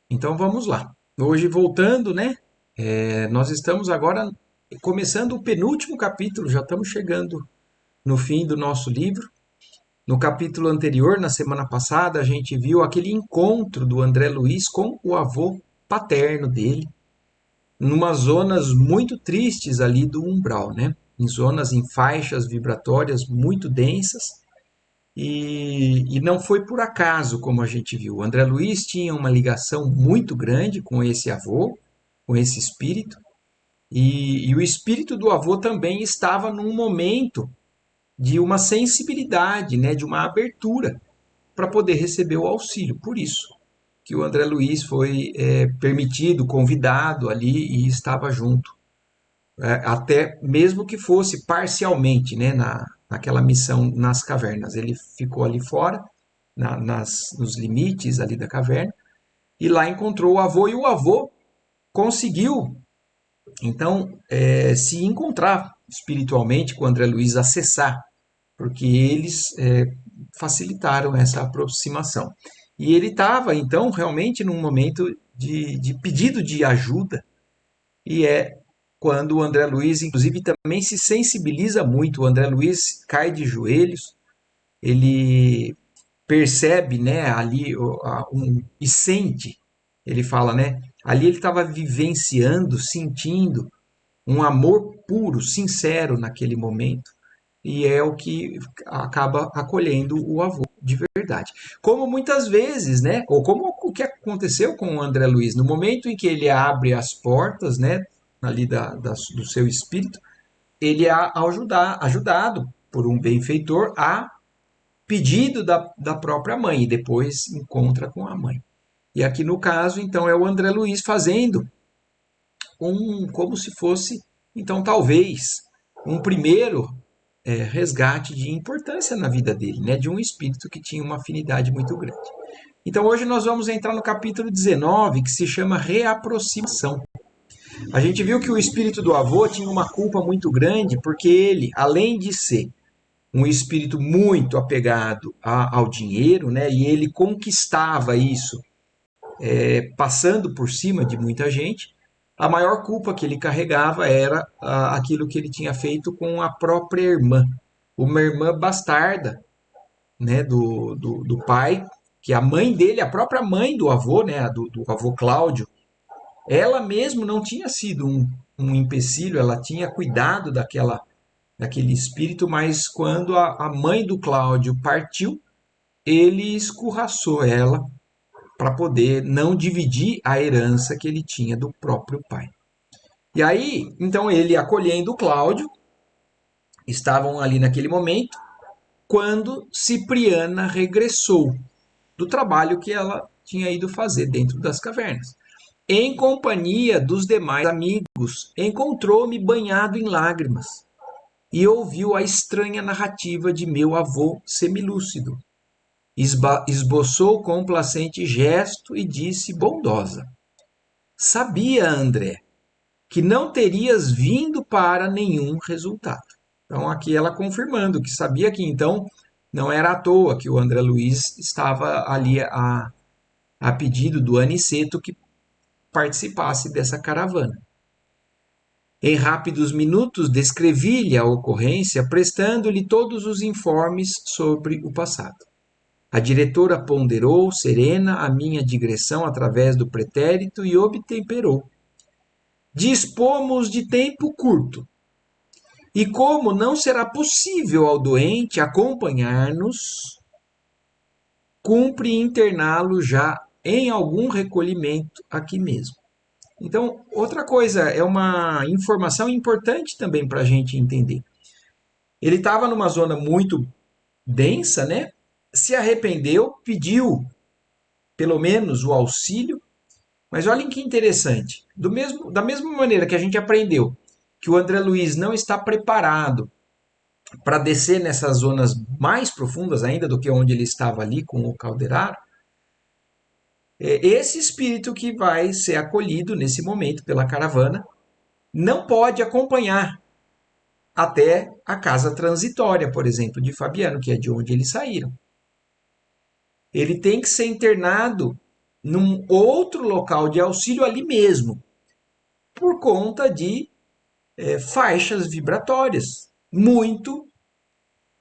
Então vamos lá. Hoje voltando, né? Nós estamos agora começando o penúltimo capítulo, já estamos chegando no fim do nosso livro. No capítulo anterior, na semana passada, a gente viu aquele encontro do André Luiz com o avô paterno dele, numa zonas muito tristes ali do umbral, né? Em zonas em faixas vibratórias muito densas. E não foi por acaso, como a gente viu. O André Luiz tinha uma ligação muito grande com esse avô, com esse espírito, e o espírito do avô também estava num momento de uma sensibilidade, né, de uma abertura para poder receber o auxílio. Por isso que o André Luiz foi permitido, convidado ali e estava junto. Até mesmo que fosse parcialmente, né, naquela missão nas cavernas. Ele ficou ali fora, nos limites ali da caverna, e lá encontrou o avô, e o avô conseguiu, então, se encontrar espiritualmente com o André Luiz, acessar, porque eles facilitaram essa aproximação. E ele estava, então, realmente num momento de pedido de ajuda, e é quando o André Luiz, inclusive, também se sensibiliza muito. O André Luiz cai de joelhos, ele percebe, né, ali e sente, ele fala, né, ali ele estava vivenciando, sentindo um amor puro, sincero naquele momento, e é o que acaba acolhendo o avô de verdade. Como muitas vezes, né, ou como o que aconteceu com o André Luiz, no momento em que ele abre as portas, né, ali do seu espírito, ele é ajudado por um benfeitor a pedido da própria mãe, e depois encontra com a mãe. E aqui no caso, então, é o André Luiz fazendo como se fosse, então, talvez, um primeiro resgate de importância na vida dele, né? De um espírito que tinha uma afinidade muito grande. Então, hoje nós vamos entrar no capítulo 19, que se chama Reaproximação. A gente viu que o espírito do avô tinha uma culpa muito grande, porque ele, além de ser um espírito muito apegado ao dinheiro, né? E ele conquistava isso passando por cima de muita gente. A maior culpa que ele carregava era aquilo que ele tinha feito com a própria irmã, uma irmã bastarda, né, do pai, que a mãe dele, a própria mãe do avô, né, do avô Cláudio, ela mesmo não tinha sido um empecilho, ela tinha cuidado daquele espírito, mas quando a mãe do Cláudio partiu, ele escorraçou ela para poder não dividir a herança que ele tinha do próprio pai. E aí, então ele acolhendo o Cláudio, estavam ali naquele momento, quando Cipriana regressou do trabalho que ela tinha ido fazer dentro das cavernas. Em companhia dos demais amigos, encontrou-me banhado em lágrimas e ouviu a estranha narrativa de meu avô semilúcido. Esboçou complacente gesto e disse bondosa: Sabia, André, que não terias vindo para nenhum resultado. Então, aqui ela confirmando que sabia que então não era à toa que o André Luiz estava ali a pedido do Aniceto que participasse dessa caravana. Em rápidos minutos, descrevi-lhe a ocorrência, prestando-lhe todos os informes sobre o passado. A diretora ponderou, serena, a minha digressão através do pretérito e obtemperou. Dispomos de tempo curto, e como não será possível ao doente acompanhar-nos, cumpre interná-lo já em algum recolhimento aqui mesmo. Então, outra coisa, é uma informação importante também para a gente entender. Ele estava numa zona muito densa, né? Se arrependeu, pediu pelo menos o auxílio. Mas olhem que interessante. Da mesma maneira que a gente aprendeu que o André Luiz não está preparado para descer nessas zonas mais profundas ainda do que onde ele estava ali com o Calderaro, esse espírito que vai ser acolhido nesse momento pela caravana não pode acompanhar até a casa transitória, por exemplo, de Fabiano, que é de onde eles saíram. Ele tem que ser internado num outro local de auxílio ali mesmo, por conta de faixas vibratórias muito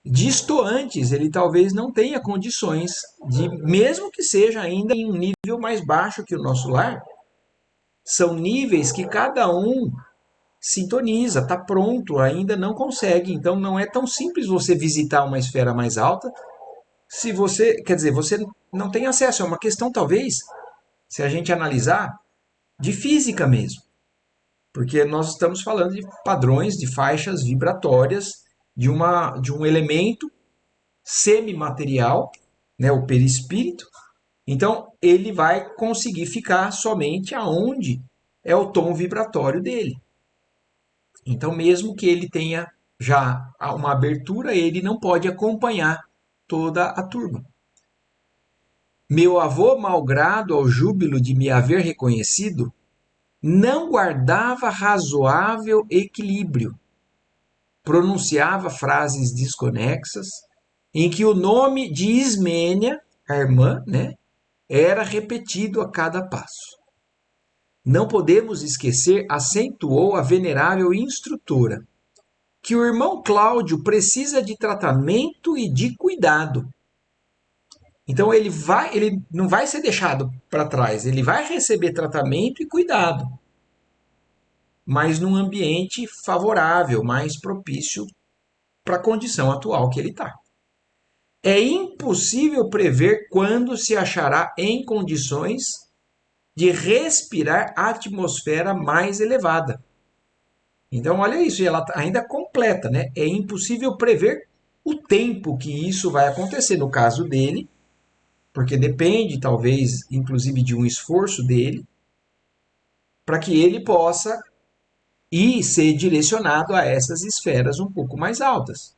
distoantes. Ele talvez não tenha condições de, mesmo que seja ainda em um nível mais baixo que o nosso lar, são níveis que cada um sintoniza, está pronto, ainda não consegue. Então não é tão simples você visitar uma esfera mais alta se você, quer dizer, você não tem acesso. É uma questão, talvez, se a gente analisar, de física mesmo. Porque nós estamos falando de padrões, de faixas vibratórias de um elemento semimaterial, né, o perispírito. Então, ele vai conseguir ficar somente aonde é o tom vibratório dele. Então, mesmo que ele tenha já uma abertura, ele não pode acompanhar toda a turma. Meu avô, malgrado ao júbilo de me haver reconhecido, não guardava razoável equilíbrio. Pronunciava frases desconexas, em que o nome de Ismênia, a irmã, né, era repetido a cada passo. Não podemos esquecer, acentuou a venerável instrutora, que o irmão Cláudio precisa de tratamento e de cuidado. Então ele não vai ser deixado para trás, ele vai receber tratamento e cuidado, mas num ambiente favorável, mais propício para a condição atual que ele está. É impossível prever quando se achará em condições de respirar a atmosfera mais elevada. Então, olha isso, e ela ainda completa, né? É impossível prever o tempo que isso vai acontecer. No caso dele, porque depende, talvez, inclusive, de um esforço dele, para que ele possa ir ser direcionado a essas esferas um pouco mais altas.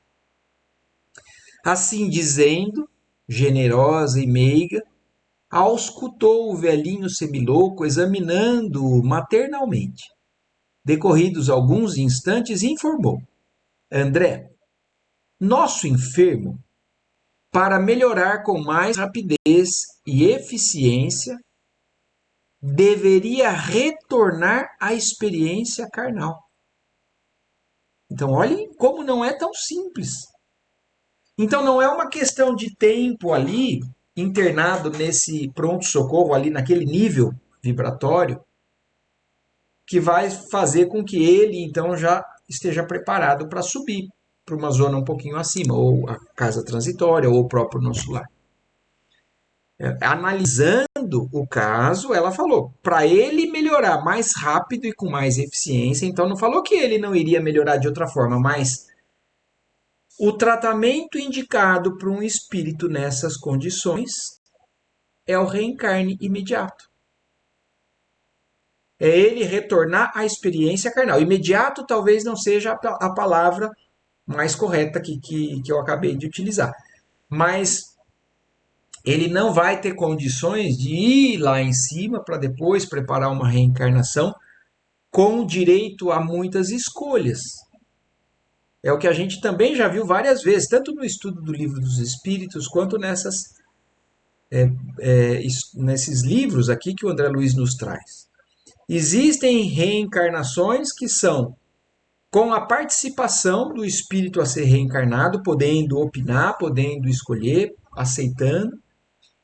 Assim dizendo, generosa e meiga, auscultou o velhinho semilouco, examinando-o maternalmente. Decorridos alguns instantes, informou: André, nosso enfermo, para melhorar com mais rapidez e eficiência, deveria retornar à experiência carnal. Então, olhem como não é tão simples. Então, não é uma questão de tempo ali, internado nesse pronto-socorro, ali naquele nível vibratório, que vai fazer com que ele, então, já esteja preparado para subir para uma zona um pouquinho acima, ou a casa transitória, ou o próprio nosso lar. Analisando o caso, ela falou, para ele melhorar mais rápido e com mais eficiência, então não falou que ele não iria melhorar de outra forma, mas o tratamento indicado para um espírito nessas condições é o reencarne imediato. É ele retornar à experiência carnal. Imediato talvez não seja a palavra mais correta que eu acabei de utilizar. Mas ele não vai ter condições de ir lá em cima para depois preparar uma reencarnação com direito a muitas escolhas. É o que a gente também já viu várias vezes, tanto no estudo do Livro dos Espíritos, quanto nesses livros aqui que o André Luiz nos traz. Existem reencarnações que são com a participação do espírito a ser reencarnado, podendo opinar, podendo escolher, aceitando.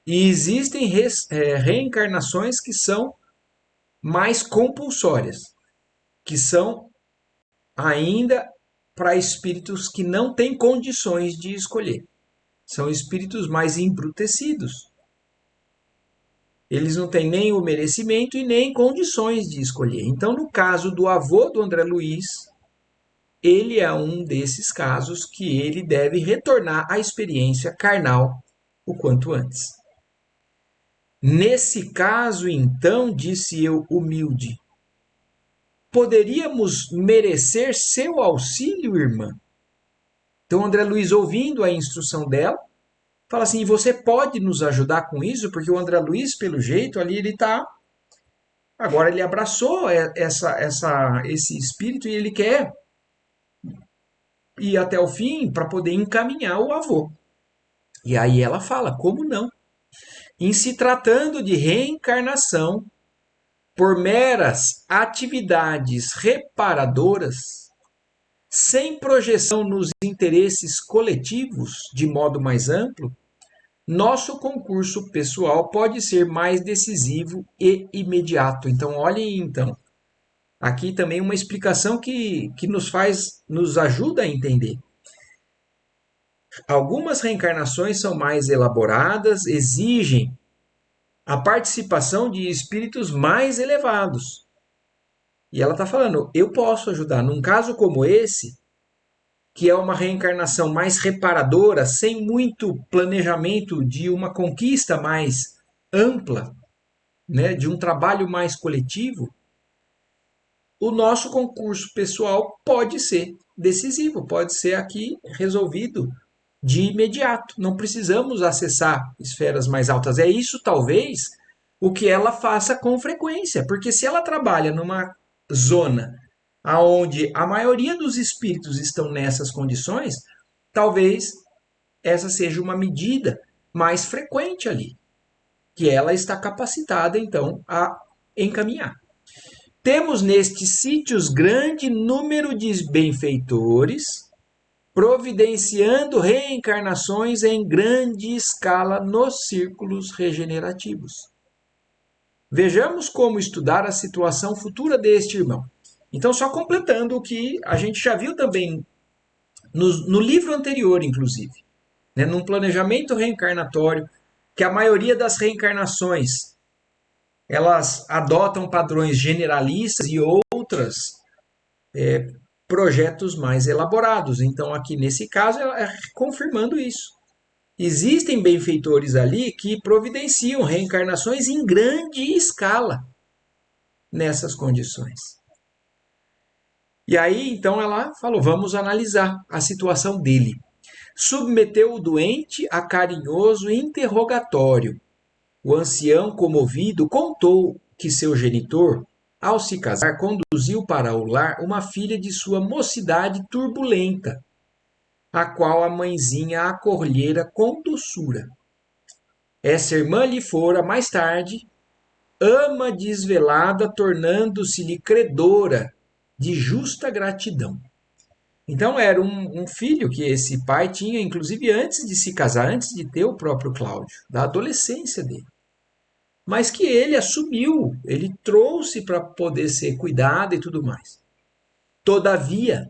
E existem reencarnações que são mais compulsórias, que são ainda para espíritos que não têm condições de escolher. São espíritos mais embrutecidos. Eles não têm nem o merecimento e nem condições de escolher. Então, no caso do avô do André Luiz, ele é um desses casos que ele deve retornar à experiência carnal o quanto antes. Nesse caso, então, disse eu humilde, poderíamos merecer seu auxílio, irmã? Então, André Luiz, ouvindo a instrução dela, fala assim, e você pode nos ajudar com isso? Porque o André Luiz, pelo jeito, ali ele está... Agora ele abraçou esse espírito e ele quer ir até o fim para poder encaminhar o avô. E aí ela fala, como não? Em se tratando de reencarnação por meras atividades reparadoras, sem projeção nos interesses coletivos de modo mais amplo, nosso concurso pessoal pode ser mais decisivo e imediato. Então, olhem então, aqui também uma explicação que nos ajuda a entender. Algumas reencarnações são mais elaboradas, exigem a participação de espíritos mais elevados. E ela está falando, eu posso ajudar. Num caso como esse, que é uma reencarnação mais reparadora, sem muito planejamento de uma conquista mais ampla, né, de um trabalho mais coletivo, o nosso concurso pessoal pode ser decisivo, pode ser aqui resolvido de imediato. Não precisamos acessar esferas mais altas. É isso, talvez, o que ela faça com frequência, porque se ela trabalha numa zona aonde a maioria dos espíritos estão nessas condições, talvez essa seja uma medida mais frequente ali, que ela está capacitada então a encaminhar. Temos nestes sítios grande número de benfeitores, providenciando reencarnações em grande escala nos círculos regenerativos. Vejamos como estudar a situação futura deste irmão. Então, só completando o que a gente já viu também no livro anterior, inclusive, né, num planejamento reencarnatório, que a maioria das reencarnações elas adotam padrões generalistas e outras projetos mais elaborados. Então, aqui nesse caso, ela é confirmando isso. Existem benfeitores ali que providenciam reencarnações em grande escala nessas condições. E aí, então, ela falou: vamos analisar a situação dele. Submeteu o doente a carinhoso interrogatório. O ancião, comovido, contou que seu genitor, ao se casar, conduziu para o lar uma filha de sua mocidade turbulenta, a qual a mãezinha acolhera com doçura. Essa irmã lhe fora, mais tarde, ama desvelada, tornando-se-lhe credora de justa gratidão. Então era um filho que esse pai tinha, inclusive antes de se casar, antes de ter o próprio Cláudio, da adolescência dele. Mas que ele assumiu, ele trouxe para poder ser cuidado e tudo mais. Todavia,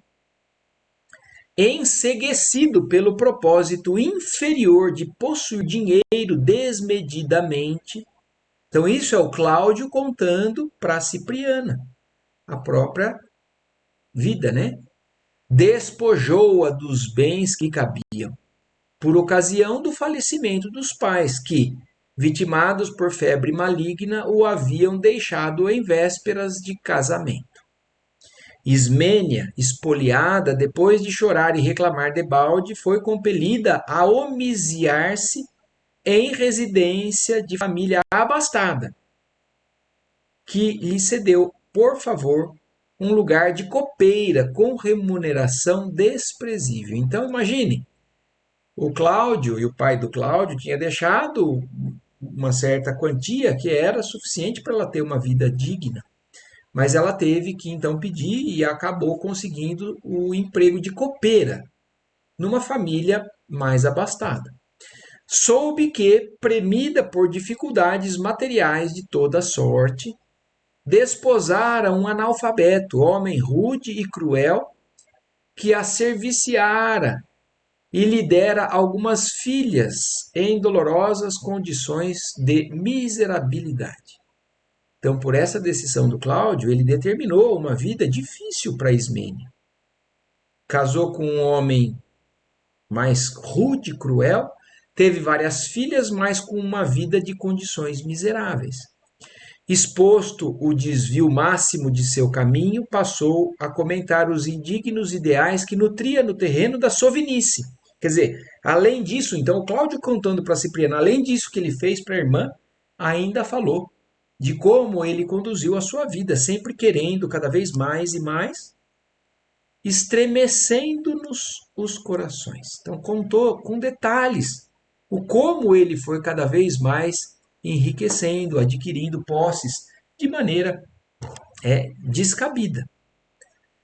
enceguecido pelo propósito inferior de possuir dinheiro desmedidamente. Então, isso é o Cláudio contando para a Cipriana, a própria vida, né? Despojou-a dos bens que cabiam, por ocasião do falecimento dos pais, que, vitimados por febre maligna, o haviam deixado em vésperas de casamento. Ismênia, espoliada, depois de chorar e reclamar debalde, foi compelida a homiciar-se em residência de família abastada, que lhe cedeu, por favor, um lugar de copeira com remuneração desprezível. Então, imagine, o Cláudio e o pai do Cláudio tinha deixado uma certa quantia que era suficiente para ela ter uma vida digna. Mas ela teve que então pedir e acabou conseguindo o emprego de copeira numa família mais abastada. Soube que, premida por dificuldades materiais de toda sorte, desposara um analfabeto, homem rude e cruel, que a serviciara e lhe dera algumas filhas em dolorosas condições de miserabilidade. Então, por essa decisão do Cláudio, ele determinou uma vida difícil para Ismênia. Casou com um homem mais rude e cruel, teve várias filhas, mas com uma vida de condições miseráveis. Exposto o desvio máximo de seu caminho, passou a comentar os indignos ideais que nutria no terreno da sovinice. Quer dizer, além disso, então, o Cláudio contando para Cipriana, além disso que ele fez para a irmã, ainda falou de como ele conduziu a sua vida, sempre querendo cada vez mais e mais, estremecendo-nos os corações. Então, contou com detalhes o como ele foi cada vez mais enriquecendo, adquirindo posses de maneira descabida.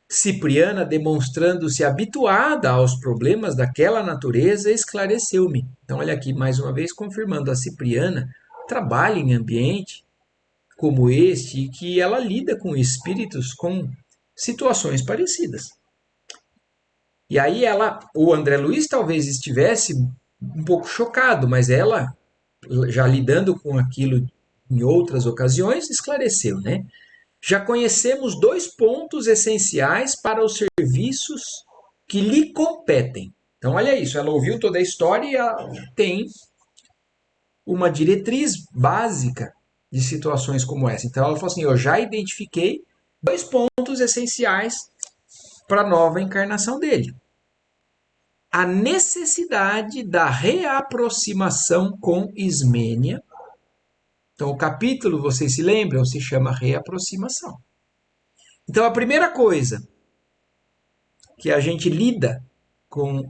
Cipriana, demonstrando-se habituada aos problemas daquela natureza, esclareceu-me. Então, olha aqui, mais uma vez, confirmando, a Cipriana trabalha em ambiente como este e que ela lida com espíritos com situações parecidas. E aí o André Luiz talvez estivesse um pouco chocado, mas ela, já lidando com aquilo em outras ocasiões, esclareceu, né? Já conhecemos dois pontos essenciais para os serviços que lhe competem. Então, olha isso, ela ouviu toda a história e ela tem uma diretriz básica de situações como essa. Então, ela falou assim: eu já identifiquei dois pontos essenciais para a nova encarnação dele. A necessidade da reaproximação com Ismênia. Então, o capítulo, vocês se lembram, se chama Reaproximação. Então, a primeira coisa que a gente lida com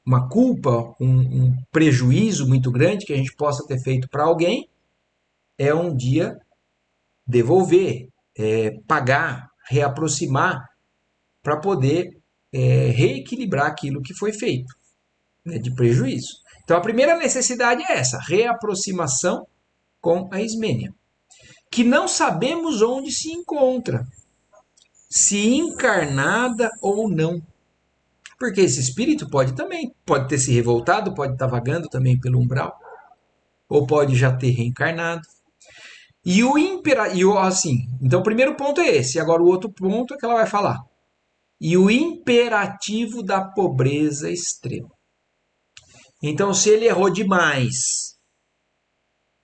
uma culpa, um prejuízo muito grande que a gente possa ter feito para alguém, é um dia devolver, pagar, reaproximar, para poder reequilibrar aquilo que foi feito, né, de prejuízo. Então, a primeira necessidade é essa, reaproximação com a Ismênia, que não sabemos onde se encontra, se encarnada ou não. Porque esse espírito pode ter se revoltado, pode estar vagando também pelo umbral, ou pode já ter reencarnado. Assim, então o primeiro ponto é esse, agora o outro ponto é que ela vai falar. E o imperativo da pobreza extrema. Então, se ele errou demais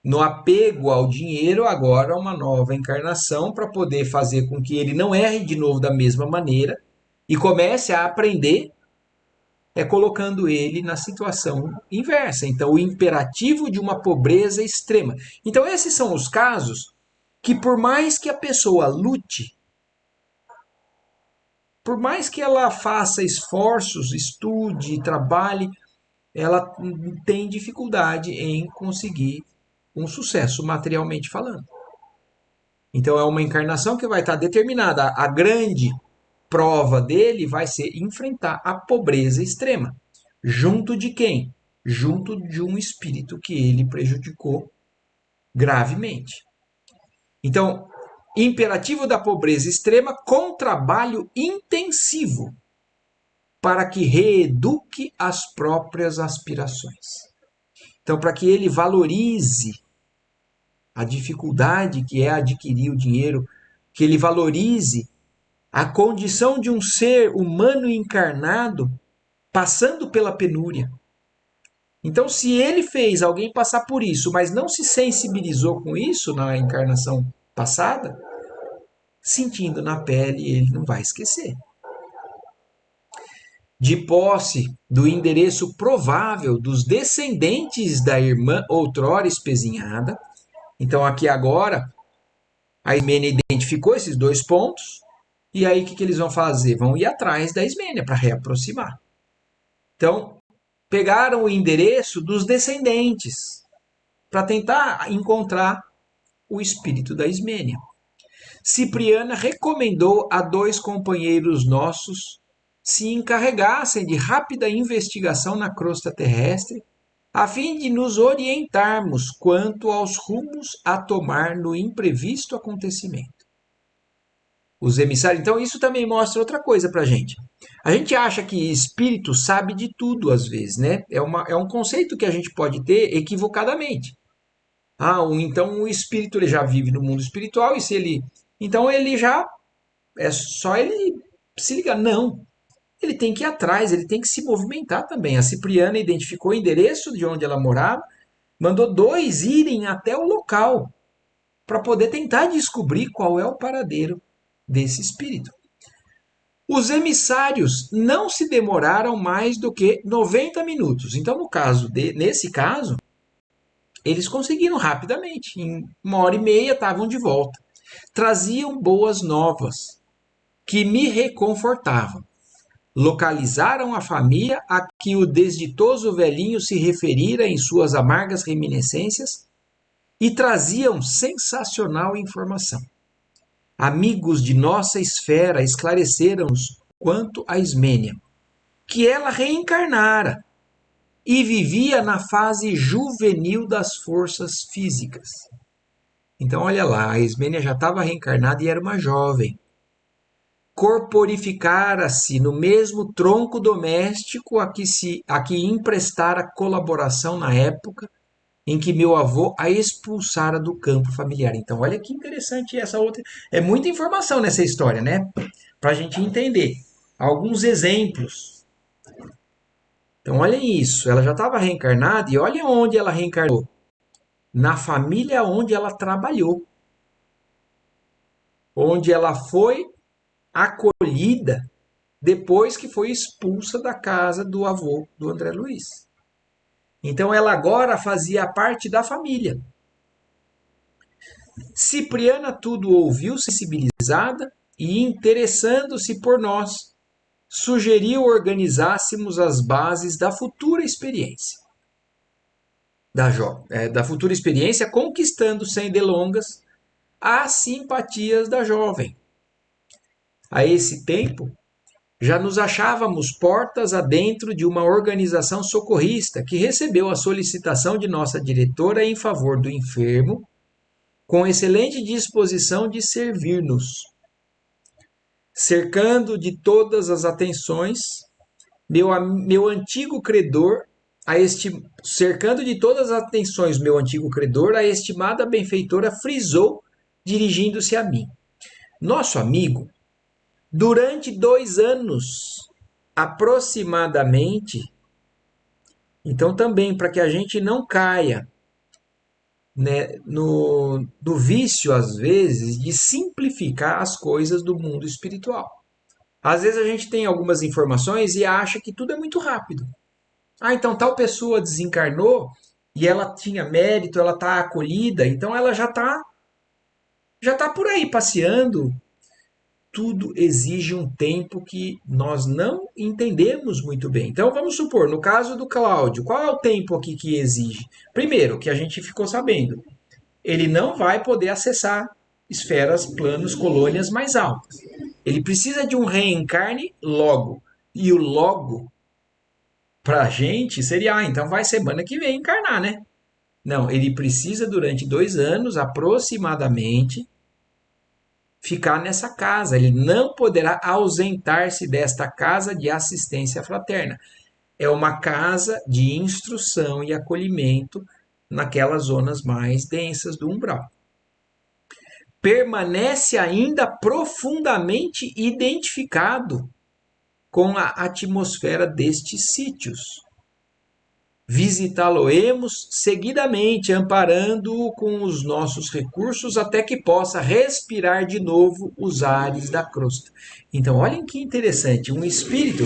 no apego ao dinheiro, agora uma nova encarnação para poder fazer com que ele não erre de novo da mesma maneira e comece a aprender colocando ele na situação inversa. Então, o imperativo de uma pobreza extrema. Então, esses são os casos que, por mais que a pessoa lute, por mais que ela faça esforços, estude, trabalhe, ela tem dificuldade em conseguir um sucesso, materialmente falando. Então, é uma encarnação que vai estar determinada. A grande prova dele vai ser enfrentar a pobreza extrema. Junto de quem? Junto de um espírito que ele prejudicou gravemente. Então, imperativo da pobreza extrema com trabalho intensivo para que reeduque as próprias aspirações. Então, para que ele valorize a dificuldade que é adquirir o dinheiro, que ele valorize a condição de um ser humano encarnado passando pela penúria. Então, se ele fez alguém passar por isso, mas não se sensibilizou com isso na encarnação passada, sentindo na pele, ele não vai esquecer. De posse do endereço provável dos descendentes da irmã outrora espezinhada. Então, aqui agora, a Ismênia identificou esses dois pontos, e aí o que eles vão fazer? Vão ir atrás da Ismênia para reaproximar. Então, pegaram o endereço dos descendentes para tentar encontrar o espírito da Ismênia. Cipriana recomendou a dois companheiros nossos se encarregassem de rápida investigação na crosta terrestre, a fim de nos orientarmos quanto aos rumos a tomar no imprevisto acontecimento. Os emissários. Então, isso também mostra outra coisa para a gente. A gente acha que espírito sabe de tudo às vezes, né? É um conceito que a gente pode ter equivocadamente. Então o espírito ele já vive no mundo espiritual e se ele. Então ele já. É só ele se ligar. Não. Ele tem que ir atrás, ele tem que se movimentar também. A Cipriana identificou o endereço de onde ela morava, mandou dois irem até o local para poder tentar descobrir qual é o paradeiro desse espírito. Os emissários não se demoraram mais do que 90 minutos. Então, nesse caso, eles conseguiram rapidamente. Em 1h30 estavam de volta. Traziam boas novas que me reconfortavam. localizaram a família a que o desditoso velhinho se referira em suas amargas reminiscências e traziam sensacional informação. Amigos de nossa esfera esclareceram-nos quanto a Ismênia, que ela reencarnara e vivia na fase juvenil das forças físicas. Então, olha lá, a Ismênia já estava reencarnada e era uma jovem. Corporificara-se no mesmo tronco doméstico a que emprestara colaboração na época em que meu avô a expulsara do campo familiar. Então, olha que interessante essa outra. É muita informação nessa história, né? Para a gente entender. Alguns exemplos. Então, olhem isso. Ela já estava reencarnada e olha onde ela reencarnou. Na família onde ela trabalhou. Onde ela foi acolhida depois que foi expulsa da casa do avô do André Luiz. Então ela agora fazia parte da família. Cipriana tudo ouviu, sensibilizada e interessando-se por nós, sugeriu organizássemos as bases da futura experiência. Da futura experiência, conquistando sem delongas as simpatias da jovem. A esse tempo, já nos achávamos portas adentro de uma organização socorrista que recebeu a solicitação de nossa diretora em favor do enfermo, com excelente disposição de servir-nos. Cercando de todas as atenções, meu antigo credor, cercando de todas as atenções meu antigo credor, a estimada benfeitora frisou, dirigindo-se a mim. Nosso amigo, durante 2 anos, aproximadamente, então também para que a gente não caia, né, no vício, às vezes, de simplificar as coisas do mundo espiritual. Às vezes a gente tem algumas informações e acha que tudo é muito rápido. Ah, então tal pessoa desencarnou e ela tinha mérito, ela está acolhida, então ela já tá por aí passeando. Tudo exige um tempo que nós não entendemos muito bem. Então vamos supor, no caso do Cláudio, qual é o tempo aqui que exige? Primeiro, que a gente ficou sabendo, ele não vai poder acessar esferas, planos, colônias mais altas. Ele precisa de um reencarne logo. E o logo, para a gente, seria, então vai semana que vem encarnar, né? Não, ele precisa durante 2 anos, aproximadamente, ficar nessa casa. Ele não poderá ausentar-se desta casa de assistência fraterna. É uma casa de instrução e acolhimento naquelas zonas mais densas do umbral. Permanece ainda profundamente identificado com a atmosfera destes sítios. Visitá-lo-emos seguidamente, amparando-o com os nossos recursos até que possa respirar de novo os ares da crosta. Então, olhem que interessante, um espírito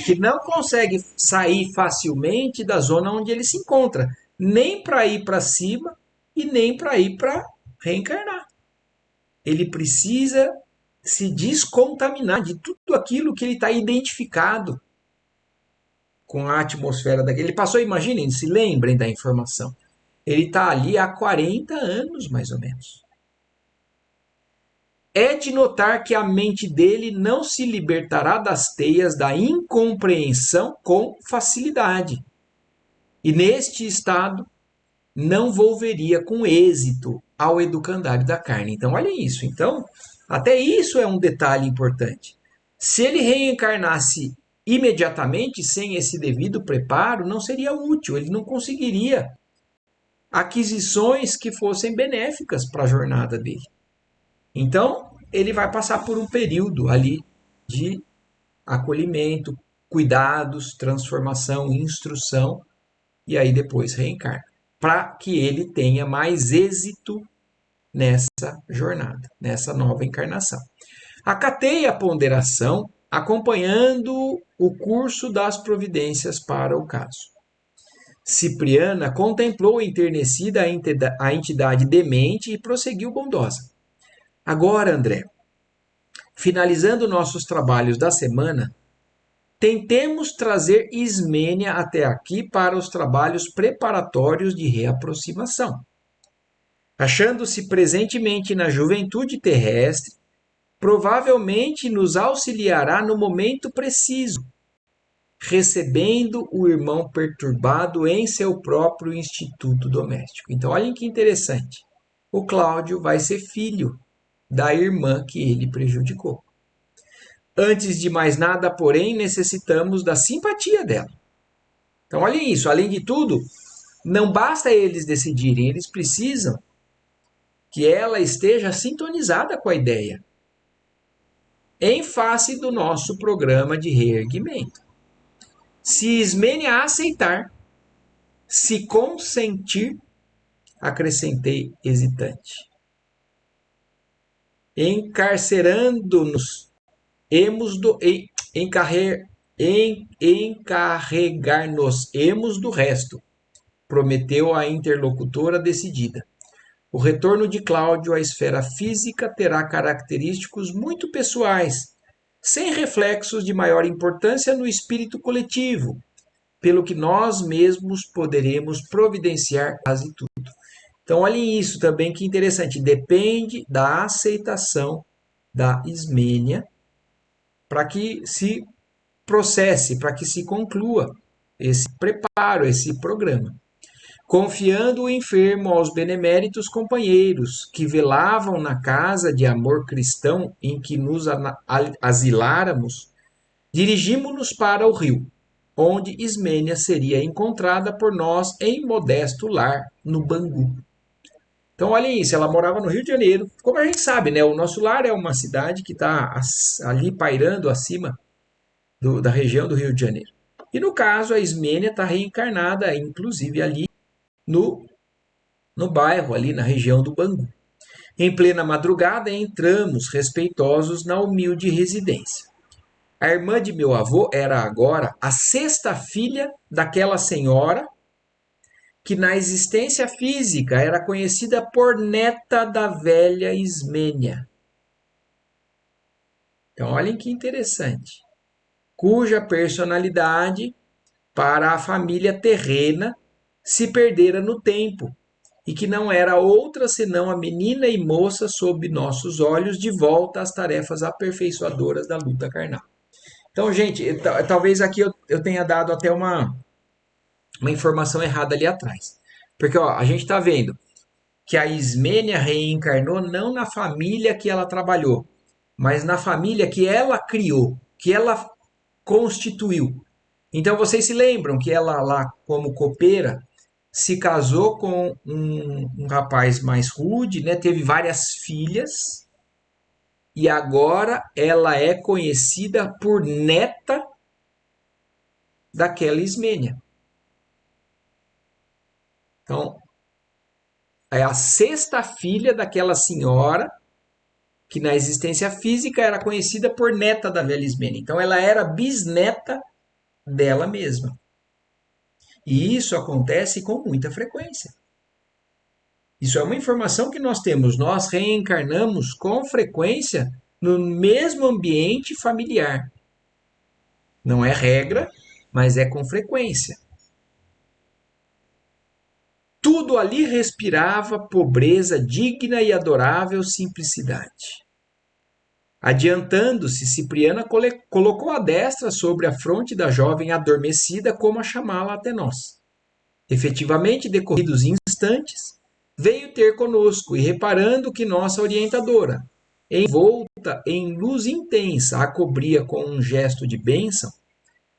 que não consegue sair facilmente da zona onde ele se encontra, nem para ir para cima e nem para ir para reencarnar. Ele precisa se descontaminar de tudo aquilo que ele está identificado com a atmosfera daquele. Ele passou, imaginem, se lembrem da informação. Ele está ali há 40 anos, mais ou menos. É de notar que a mente dele não se libertará das teias da incompreensão com facilidade. E neste estado, não volveria com êxito ao educandário da carne. Então, olhem isso. Então, até isso é um detalhe importante. Se ele reencarnasse imediatamente, sem esse devido preparo, não seria útil, ele não conseguiria aquisições que fossem benéficas para a jornada dele. Então, ele vai passar por um período ali de acolhimento, cuidados, transformação, instrução, e aí depois reencarna, para que ele tenha mais êxito nessa jornada, nessa nova encarnação. Acatei a ponderação, acompanhando o curso das providências para o caso. Cipriana contemplou enternecida a entidade demente e prosseguiu bondosa. Agora, André, finalizando nossos trabalhos da semana, tentemos trazer Ismênia até aqui para os trabalhos preparatórios de reaproximação. Achando-se presentemente na juventude terrestre, provavelmente nos auxiliará no momento preciso, recebendo o irmão perturbado em seu próprio instituto doméstico. Então, olhem que interessante. O Cláudio vai ser filho da irmã que ele prejudicou. Antes de mais nada, porém, necessitamos da simpatia dela. Então, olhem isso. Além de tudo, não basta eles decidirem, eles precisam que ela esteja sintonizada com a ideia, em face do nosso programa de reerguimento. Se Ismênia aceitar, se consentir, acrescentei hesitante. Encarcerando-nos, encarregar-nos-emos do resto, prometeu a interlocutora decidida. O retorno de Cláudio à esfera física terá característicos muito pessoais, sem reflexos de maior importância no espírito coletivo, pelo que nós mesmos poderemos providenciar quase tudo. Então, olhem isso também, que interessante. Depende da aceitação da Ismênia para que se processe, para que se conclua esse preparo, esse programa. Confiando o enfermo aos beneméritos companheiros que velavam na casa de amor cristão em que nos asiláramos, dirigimos-nos para o rio, onde Ismênia seria encontrada por nós em modesto lar no Bangu. Então, olhem isso, ela morava no Rio de Janeiro. Como a gente sabe, né? O nosso lar é uma cidade que está ali pairando acima da região do Rio de Janeiro. E no caso, a Ismênia está reencarnada, inclusive ali no bairro, ali na região do Bangu. Em plena madrugada, entramos respeitosos na humilde residência. A irmã de meu avô era agora a sexta filha daquela senhora que na existência física era conhecida por neta da velha Ismênia. Então, olhem que interessante. Cuja personalidade para a família terrena se perdera no tempo e que não era outra senão a menina e moça sob nossos olhos de volta às tarefas aperfeiçoadoras da luta carnal. Então, gente, talvez aqui eu tenha dado até uma informação errada ali atrás. Porque ó, a gente está vendo que a Ismênia reencarnou não na família que ela trabalhou, mas na família que ela criou, que ela constituiu. Então vocês se lembram que ela lá, como copeira, se casou com um rapaz mais rude, né? Teve várias filhas, e agora ela é conhecida por neta daquela Ismênia. Então, é a sexta filha daquela senhora que na existência física era conhecida por neta da velha Ismênia. Então, ela era bisneta dela mesma. E isso acontece com muita frequência. Isso é uma informação que nós temos. Nós reencarnamos com frequência no mesmo ambiente familiar. Não é regra, mas é com frequência. Tudo ali respirava pobreza digna e adorável simplicidade. Adiantando-se, Cipriana colocou a destra sobre a fronte da jovem adormecida como a chamá-la até nós. Efetivamente, decorridos instantes, veio ter conosco e reparando que nossa orientadora, envolta em luz intensa, a cobria com um gesto de bênção,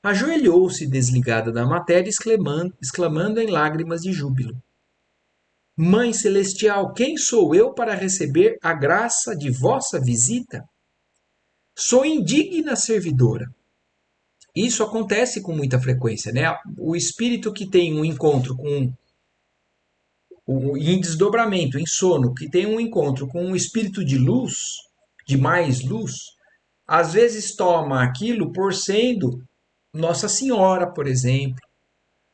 ajoelhou-se desligada da matéria, exclamando em lágrimas de júbilo: Mãe Celestial, quem sou eu para receber a graça de vossa visita? Sou indigna servidora. Isso acontece com muita frequência, né? O espírito que tem um encontro em desdobramento, em sono, que tem um encontro com um espírito de luz, de mais luz, às vezes toma aquilo por sendo Nossa Senhora, por exemplo,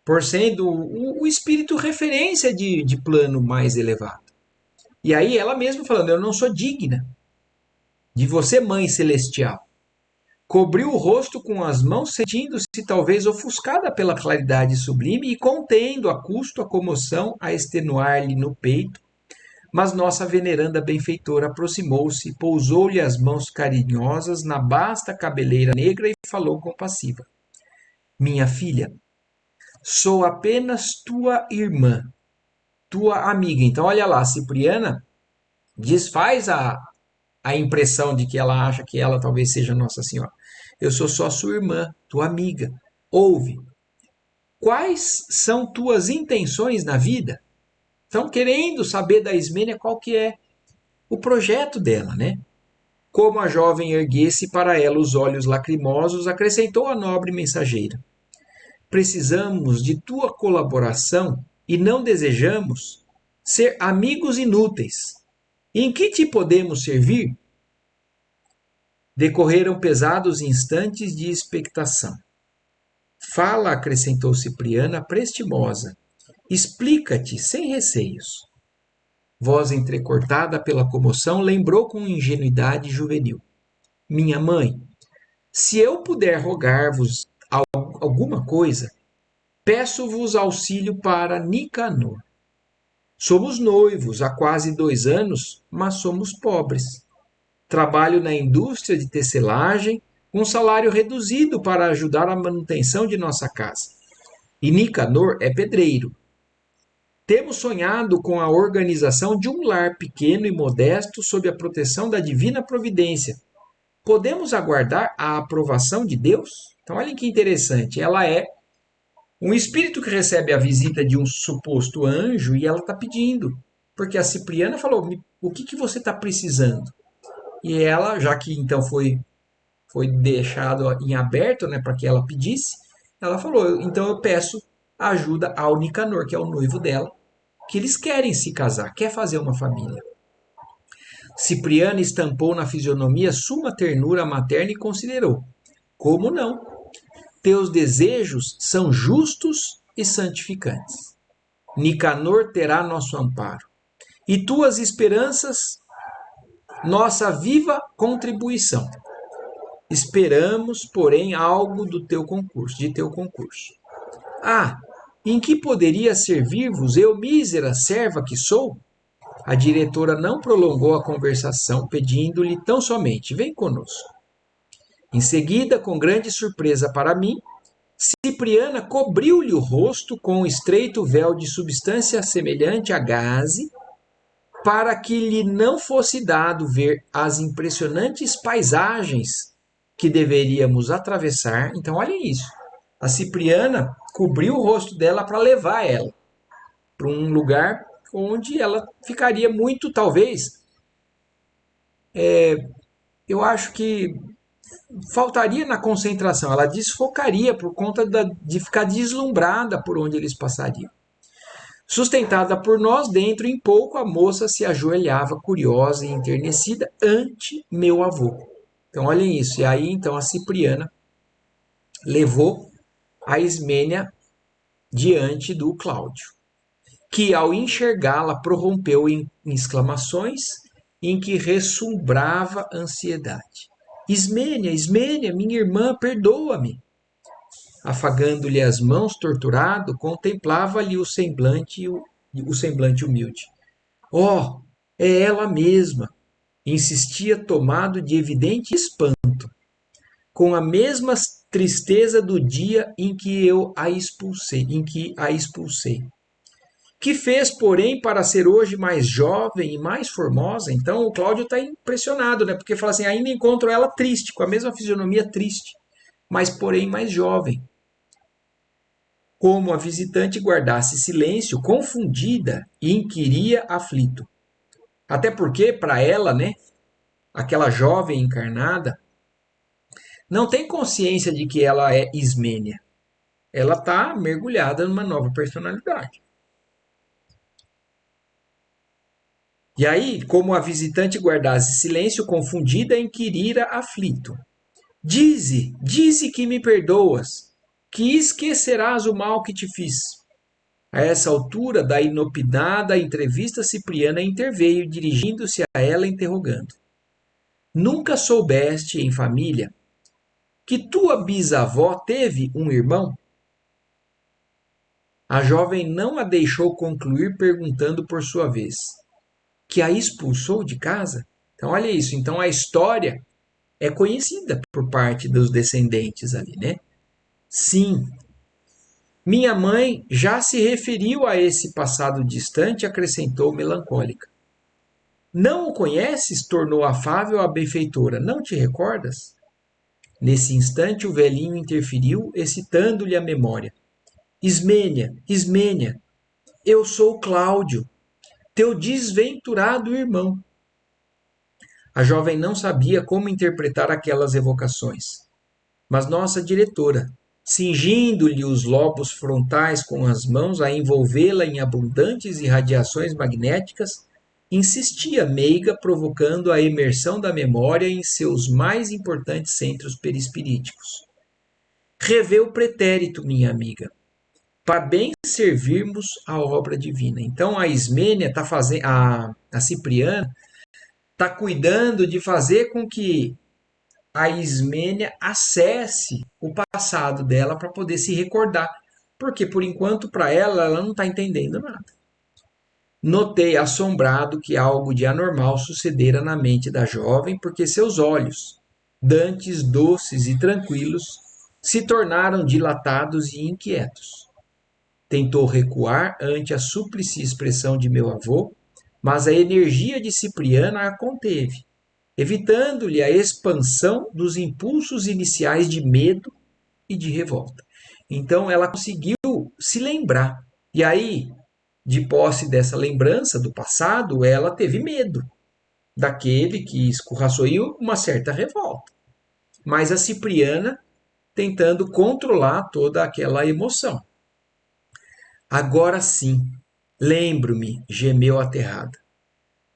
por sendo o espírito referência de plano mais elevado. E aí ela mesma falando, eu não sou digna. de você, Mãe Celestial. Cobriu o rosto com as mãos, sentindo-se talvez ofuscada pela claridade sublime e contendo a custo a comoção a extenuar-lhe no peito. Mas nossa veneranda benfeitora aproximou-se, pousou-lhe as mãos carinhosas na basta cabeleira negra e falou compassiva: Minha filha, sou apenas tua irmã, tua amiga. Então, olha lá, Cipriana desfaz a impressão de que ela acha que ela talvez seja Nossa Senhora. Eu sou só sua irmã, tua amiga. Ouve, quais são tuas intenções na vida? Estão querendo saber da Ismênia qual que é o projeto dela, né? Como a jovem erguesse para ela os olhos lacrimosos, acrescentou a nobre mensageira: Precisamos de tua colaboração e não desejamos ser amigos inúteis. Em que te podemos servir? Decorreram pesados instantes de expectação. Fala, acrescentou Cipriana, prestimosa. Explica-te sem receios. Voz entrecortada pela comoção lembrou com ingenuidade juvenil. Minha mãe, se eu puder rogar-vos alguma coisa, peço-vos auxílio para Nicanor. Somos noivos há quase 2 anos, mas somos pobres. Trabalho na indústria de tecelagem, com um salário reduzido para ajudar a manutenção de nossa casa. E Nicanor é pedreiro. Temos sonhado com a organização de um lar pequeno e modesto sob a proteção da divina providência. Podemos aguardar a aprovação de Deus? Então, olha que interessante. Ela é um espírito que recebe a visita de um suposto anjo e ela está pedindo. Porque a Cipriana falou: o que você está precisando? E ela, já que então foi deixado em aberto, né, para que ela pedisse, ela falou: então eu peço ajuda ao Nicanor, que é o noivo dela, que eles querem se casar, quer fazer uma família. Cipriana estampou na fisionomia suma ternura materna e considerou: como não? Teus desejos são justos e santificantes. Nicanor terá nosso amparo. E tuas esperanças, nossa viva contribuição. Esperamos, porém, algo do teu concurso, de teu concurso. Ah, em que poderia servir-vos, eu mísera serva que sou? A diretora não prolongou a conversação, pedindo-lhe tão somente: vem conosco. Em seguida, com grande surpresa para mim, Cipriana cobriu-lhe o rosto com um estreito véu de substância semelhante a gaze, para que lhe não fosse dado ver as impressionantes paisagens que deveríamos atravessar. Então, olhem isso. A Cipriana cobriu o rosto dela para levar ela para um lugar onde ela ficaria muito, talvez, eu acho que faltaria na concentração, ela desfocaria por conta de ficar deslumbrada por onde eles passariam. Sustentada por nós, dentro em pouco a moça se ajoelhava, curiosa e enternecida, ante meu avô. Então, olhem isso. E aí, então, a Cipriana levou a Ismênia diante do Cláudio, que, ao enxergá-la, prorrompeu em exclamações em que ressumbrava ansiedade. Ismênia, Ismênia, minha irmã, perdoa-me. Afagando-lhe as mãos, torturado, contemplava-lhe o semblante humilde. Oh, é ela mesma! Insistia tomado de evidente espanto, com a mesma tristeza do dia em que a expulsei. Que fez, porém, para ser hoje mais jovem e mais formosa? Então o Cláudio está impressionado, né? Porque fala assim: ainda encontro ela triste, com a mesma fisionomia triste, mas porém mais jovem. Como a visitante guardasse silêncio, confundida, e inquiria aflito. Até porque, para ela, né, aquela jovem encarnada, não tem consciência de que ela é Ismênia. Ela está mergulhada numa nova personalidade. E aí, como a visitante guardasse silêncio, confundida, inquirira aflito. Dize que me perdoas, que esquecerás o mal que te fiz. A essa altura da inopinada entrevista, Cipriana interveio, dirigindo-se a ela, interrogando: Nunca soubeste em família que tua bisavó teve um irmão? A jovem não a deixou concluir, perguntando por sua vez: que a expulsou de casa? Então, olha isso. Então, a história é conhecida por parte dos descendentes ali, né? Sim, minha mãe já se referiu a esse passado distante, acrescentou melancólica. Não o conheces? Tornou afável a benfeitora. Não te recordas? Nesse instante, o velhinho interferiu, excitando-lhe a memória. Ismênia, Ismênia, eu sou Cláudio, teu desventurado irmão. A jovem não sabia como interpretar aquelas evocações, mas nossa diretora, cingindo-lhe os lobos frontais com as mãos, a envolvê-la em abundantes irradiações magnéticas, insistia meiga, provocando a imersão da memória em seus mais importantes centros perispiríticos. Revê o pretérito, minha amiga, para bem servirmos a obra divina. Então a Ismênia está fazendo, a Cipriana está cuidando de fazer com que a Ismênia acesse o passado dela para poder se recordar. Porque por enquanto para ela não está entendendo nada. Notei assombrado que algo de anormal sucedera na mente da jovem, porque seus olhos, dantes doces e tranquilos, se tornaram dilatados e inquietos. Tentou recuar ante a súplice expressão de meu avô, mas a energia de Cipriana a conteve, evitando-lhe a expansão dos impulsos iniciais de medo e de revolta. Então ela conseguiu se lembrar. E aí, de posse dessa lembrança do passado, ela teve medo daquele que escorraçou e uma certa revolta. Mas a Cipriana tentando controlar toda aquela emoção. Agora sim, lembro-me, gemeu aterrada.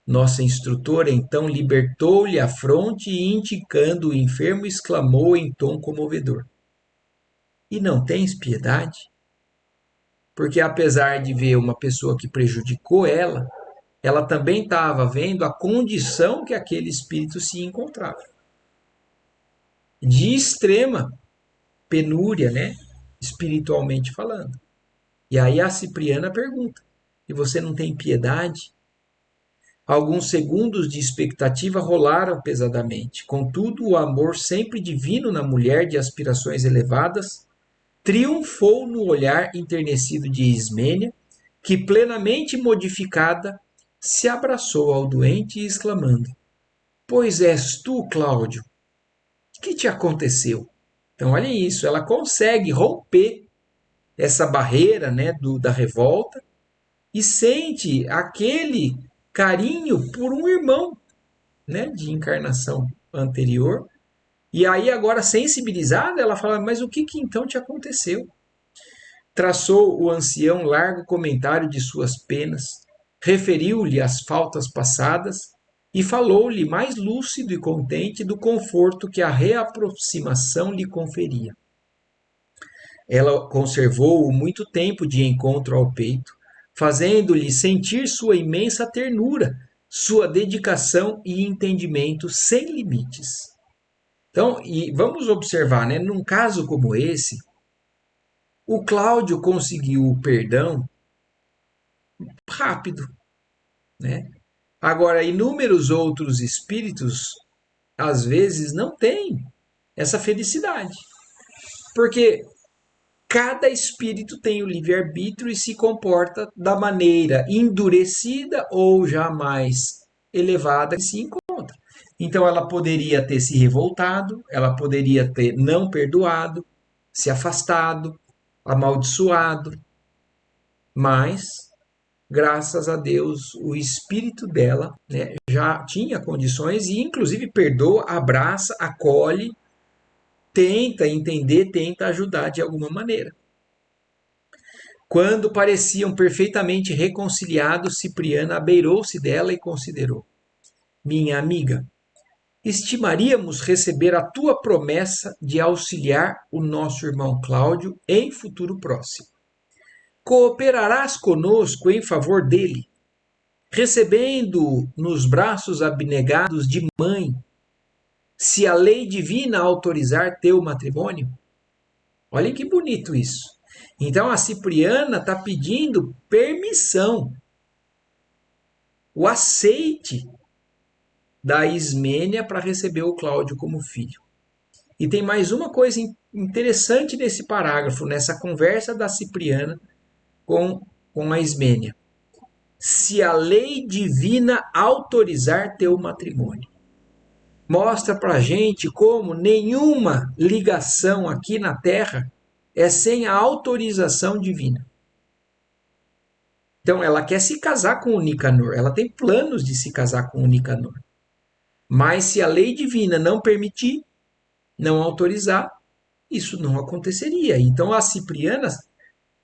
Nossa instrutora então libertou-lhe a fronte e, indicando o enfermo, exclamou em tom comovedor: E não tens piedade? Porque apesar de ver uma pessoa que prejudicou ela também estava vendo a condição que aquele espírito se encontrava. De extrema penúria, né? Espiritualmente falando. E aí a Cipriana pergunta: E você não tem piedade? Alguns segundos de expectativa rolaram pesadamente. Contudo, o amor sempre divino na mulher de aspirações elevadas triunfou no olhar enternecido de Ismênia, que, plenamente modificada, se abraçou ao doente, exclamando: Pois és tu, Cláudio? O que te aconteceu? Então, olha isso, ela consegue romper essa barreira, né, da revolta e sente aquele carinho por um irmão, né, de encarnação anterior. E aí, agora sensibilizada, ela fala: Mas o que então te aconteceu? Traçou o ancião largo comentário de suas penas, referiu-lhe as faltas passadas e falou-lhe mais lúcido e contente do conforto que a reaproximação lhe conferia. Ela conservou-o muito tempo de encontro ao peito, fazendo-lhe sentir sua imensa ternura, sua dedicação e entendimento sem limites. Então, e vamos observar, né, num caso como esse, o Cláudio conseguiu o perdão rápido, né? Agora, inúmeros outros espíritos, às vezes, não têm essa felicidade. Porque cada espírito tem o livre-arbítrio e se comporta da maneira endurecida ou jamais elevada que se encontra. Então, ela poderia ter se revoltado, ela poderia ter não perdoado, se afastado, amaldiçoado, mas graças a Deus, o espírito dela, né, já tinha condições e, inclusive, perdoa, abraça, acolhe, tenta entender, tenta ajudar de alguma maneira. Quando pareciam perfeitamente reconciliados, Cipriana abeirou-se dela e considerou: Minha amiga, estimaríamos receber a tua promessa de auxiliar o nosso irmão Cláudio em futuro próximo. Cooperarás conosco em favor dele, recebendo nos braços abnegados de mãe se a lei divina autorizar teu matrimônio? Olhem que bonito isso. Então a Cipriana está pedindo permissão, o aceite da Ismênia para receber o Cláudio como filho. E tem mais uma coisa interessante nesse parágrafo, nessa conversa da Cipriana com a Ismênia. Se a lei divina autorizar teu matrimônio. Mostra para a gente como nenhuma ligação aqui na Terra é sem a autorização divina. Então, ela quer se casar com o Nicanor, ela tem planos de se casar com o Nicanor. Mas se a lei divina não permitir, não autorizar, isso não aconteceria. Então, a Cipriana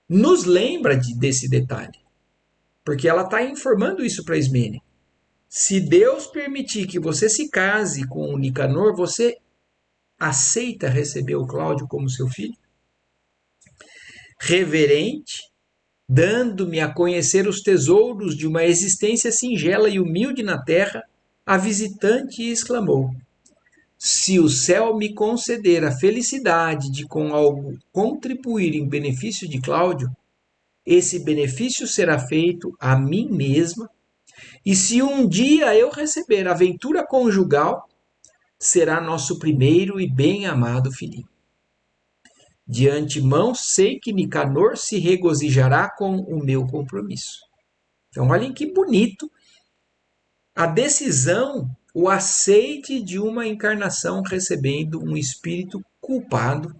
nos lembra desse detalhe, porque ela está informando isso para Ismênia. Se Deus permitir que você se case com o Nicanor, você aceita receber o Cláudio como seu filho? Reverente, dando-me a conhecer os tesouros de uma existência singela e humilde na terra, a visitante exclamou: se o céu me conceder a felicidade de com algo contribuir em benefício de Cláudio, esse benefício será feito a mim mesma, e se um dia eu receber a ventura conjugal, será nosso primeiro e bem-amado filhinho. De antemão sei que Nicanor se regozijará com o meu compromisso. Então, olhem que bonito a decisão, o aceite de uma encarnação recebendo um espírito culpado,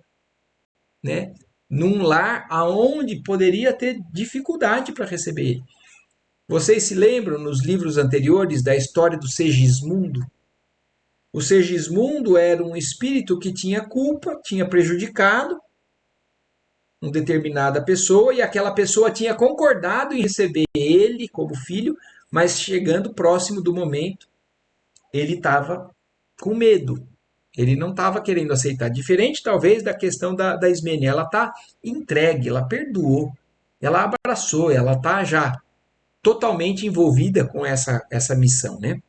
né? Num lar aonde poderia ter dificuldade para receber ele. Vocês se lembram nos livros anteriores da história do Segismundo? O Segismundo era um espírito que tinha culpa, tinha prejudicado uma determinada pessoa e aquela pessoa tinha concordado em receber ele como filho, mas chegando próximo do momento, ele estava com medo. Ele não estava querendo aceitar. Diferente, talvez, da questão da Ismênia. Ela está entregue, ela perdoou, ela abraçou, ela está já totalmente envolvida com essa missão, né?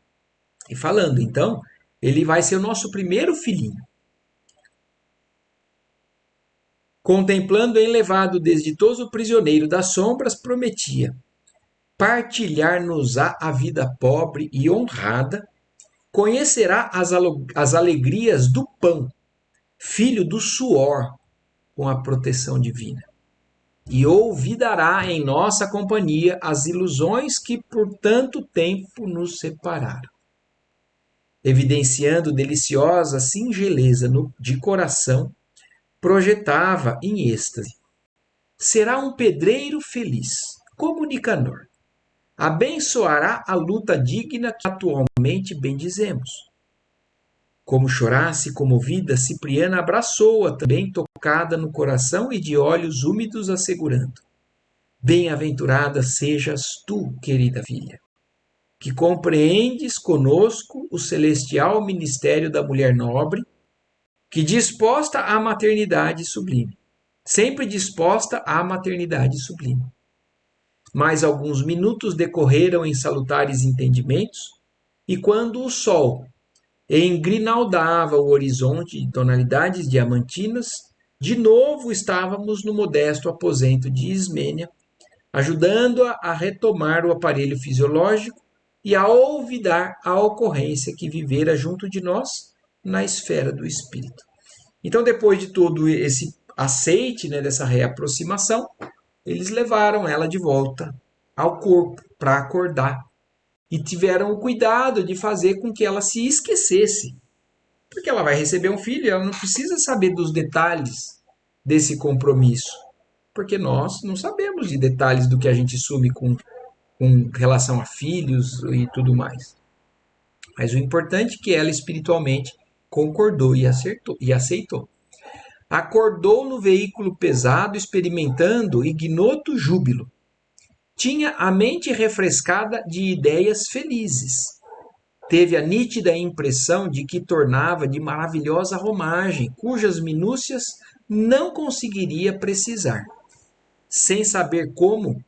E falando, então, ele vai ser o nosso primeiro filhinho. Contemplando o enlevado desditoso prisioneiro das sombras, prometia partilhar-nos-á a vida pobre e honrada, conhecerá as alegrias do pão, filho do suor, com a proteção divina. E olvidará em nossa companhia as ilusões que por tanto tempo nos separaram. Evidenciando deliciosa singeleza de coração, projetava em êxtase. Será um pedreiro feliz, como Nicanor. Abençoará a luta digna que atualmente bendizemos. Como chorasse comovida, Cipriana abraçou-a também tocada no coração e de olhos úmidos assegurando: bem-aventurada sejas tu, querida filha, que compreendes conosco o celestial ministério da mulher nobre, que disposta à maternidade sublime, sempre disposta à maternidade sublime. Mais alguns minutos decorreram em salutares entendimentos, e quando o sol engrinaldava o horizonte de tonalidades diamantinas, de novo estávamos no modesto aposento de Ismênia, ajudando-a a retomar o aparelho fisiológico e a olvidar a ocorrência que vivera junto de nós na esfera do espírito. Então, depois de todo esse aceite, né, dessa reaproximação, eles levaram ela de volta ao corpo para acordar e tiveram o cuidado de fazer com que ela se esquecesse, porque ela vai receber um filho e ela não precisa saber dos detalhes desse compromisso, porque nós não sabemos de detalhes do que a gente assume com relação a filhos e tudo mais. Mas o importante é que ela espiritualmente concordou e aceitou. Acordou no veículo pesado, experimentando ignoto júbilo. Tinha a mente refrescada de ideias felizes. Teve a nítida impressão de que tornava de maravilhosa romagem, cujas minúcias não conseguiria precisar. Sem saber como,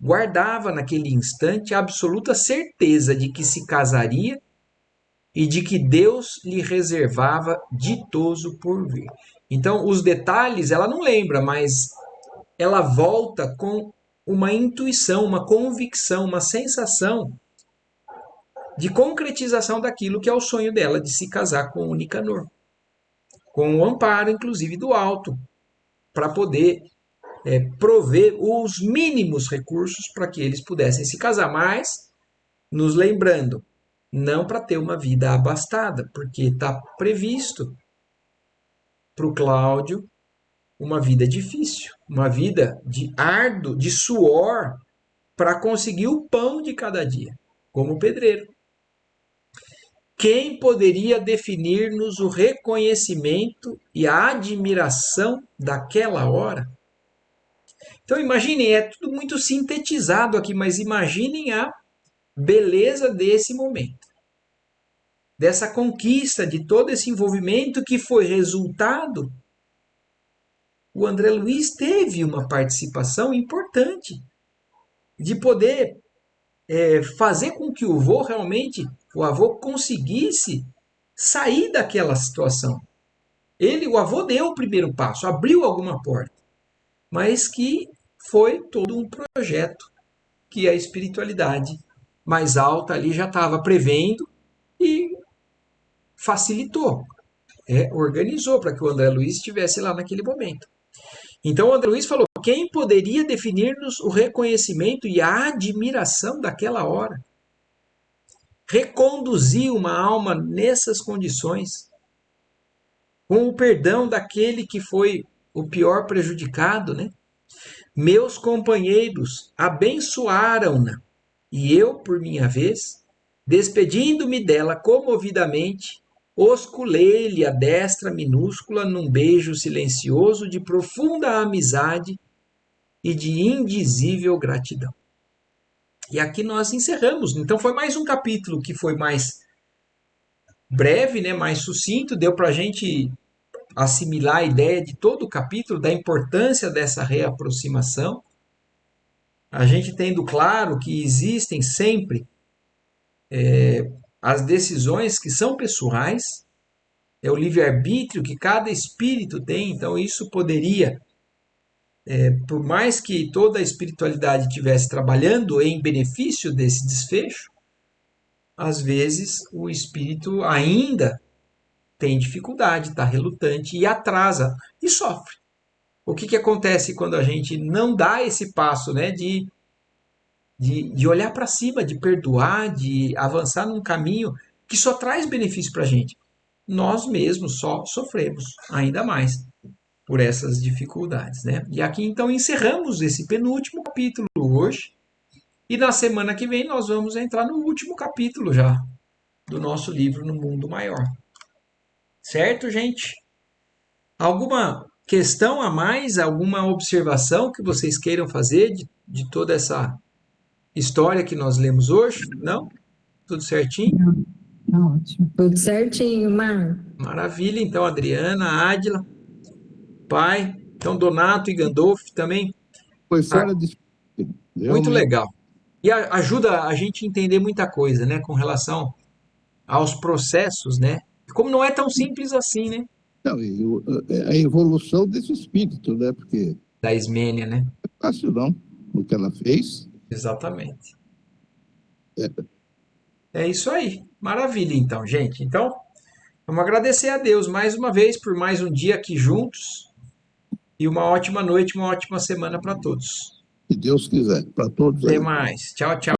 guardava naquele instante a absoluta certeza de que se casaria e de que Deus lhe reservava ditoso porvir. Então, os detalhes ela não lembra, mas ela volta com uma intuição, uma convicção, uma sensação de concretização daquilo que é o sonho dela de se casar com o Nicanor, com o amparo, inclusive, do alto, para poder prover os mínimos recursos para que eles pudessem se casar, mas nos lembrando, não para ter uma vida abastada, porque está previsto para o Cláudio uma vida difícil, uma vida de árduo, de suor, para conseguir o pão de cada dia, como pedreiro. Quem poderia definir-nos o reconhecimento e a admiração daquela hora? Então imaginem, é tudo muito sintetizado aqui, mas imaginem a beleza desse momento, dessa conquista, de todo esse envolvimento que foi resultado. O André Luiz teve uma participação importante de poder fazer com que o avô conseguisse sair daquela situação. O avô deu o primeiro passo, abriu alguma porta, mas que foi todo um projeto que a espiritualidade mais alta ali já estava prevendo e facilitou, organizou para que o André Luiz estivesse lá naquele momento. Então o André Luiz falou: quem poderia definir-nos o reconhecimento e a admiração daquela hora? Reconduzir uma alma nessas condições, com o perdão daquele que foi o pior prejudicado, né? Meus companheiros abençoaram-na, e eu, por minha vez, despedindo-me dela comovidamente, osculei-lhe a destra minúscula num beijo silencioso de profunda amizade e de indizível gratidão. E aqui nós encerramos. Então foi mais um capítulo que foi mais breve, né, mais sucinto, deu para a gente assimilar a ideia de todo o capítulo, da importância dessa reaproximação. A gente tendo claro que existem sempre as decisões que são pessoais, é o livre-arbítrio que cada espírito tem, então isso poderia, por mais que toda a espiritualidade estivesse trabalhando em benefício desse desfecho, às vezes o espírito ainda tem dificuldade, está relutante e atrasa e sofre. O que acontece quando a gente não dá esse passo, né, de olhar para cima, de perdoar, de avançar num caminho que só traz benefício para a gente? Nós mesmos só sofremos ainda mais por essas dificuldades, né? E aqui então encerramos esse penúltimo capítulo hoje. E na semana que vem nós vamos entrar no último capítulo já do nosso livro No Mundo Maior. Certo, gente? Alguma questão a mais, alguma observação que vocês queiram fazer de toda essa história que nós lemos hoje? Não? Tudo certinho? Não, tá ótimo. Tudo certinho, Mar. Maravilha. Então, Adriana, Ádila, pai, então Donato e Gandolf também. Foi Ah, fora de muito realmente. legal. E ajuda a gente a entender muita coisa, né, com relação aos processos, né? Como não é tão simples assim, né? Não, a evolução desse espírito, né? Porque Da Ismênia, né? não é fácil não o que ela fez. Exatamente. É, É isso aí. Maravilha, então, gente. Então, vamos agradecer a Deus mais uma vez por mais um dia aqui juntos e uma ótima noite, uma ótima semana para todos. se Deus quiser, para todos Até aí. mais. Tchau, tchau.